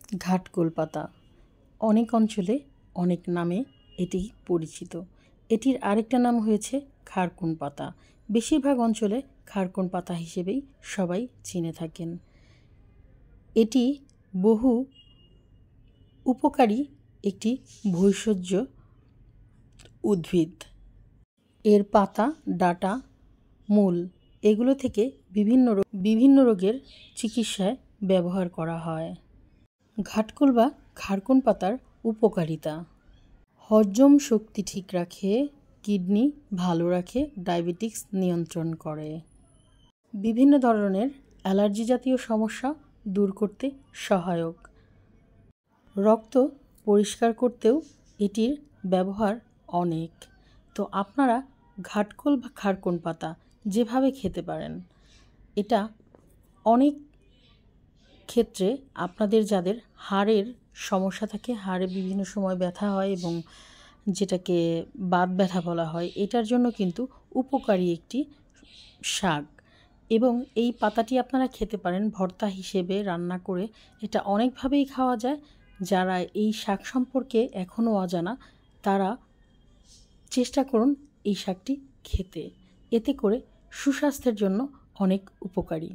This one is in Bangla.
ঘাটকোল পাতা অনেক অঞ্চলে অনেক নামে এটি পরিচিত। এটির আরেকটা নাম হয়েছে খারকুন পাতা। বেশিরভাগ অঞ্চলে খারকুন পাতা হিসেবেই সবাই চিনে থাকেন। এটি বহু উপকারী একটি ভৈষজ্য উদ্ভিদ। এর পাতা, ডাঁটা, মূল এগুলো থেকে বিভিন্ন রোগের চিকিৎসায় ব্যবহার করা হয়। ঘাটকোল বা খারকুন পাতার উপকারিতা: হজম শক্তি ঠিক রাখে, কিডনি ভালো রাখে, ডায়াবেটিস নিয়ন্ত্রণ করে, বিভিন্ন ধরনের অ্যালার্জি জাতীয় সমস্যা দূর করতে সহায়ক, রক্ত পরিষ্কার করতেও এটির ব্যবহার অনেক। তো আপনারা ঘাটকোল বা খারকুন পাতা যেভাবে খেতে পারেন, এটা অনেক ক্ষেত্রে আপনাদের যাদের হাড়ের সমস্যা থাকে, হাড়ে বিভিন্ন সময় ব্যথা হয় এবং যেটাকে বাত ব্যথা বলা হয়, এটার জন্য কিন্তু উপকারী একটি শাক। এবং এই পাতাটি আপনারা খেতে পারেন ভর্তা হিসেবে রান্না করে। এটা অনেকভাবেই খাওয়া যায়। যারা এই শাক সম্পর্কে এখনও অজানা, তারা চেষ্টা করুন এই শাকটি খেতে। এতে করে সুস্বাস্থ্যের জন্য অনেক উপকারী।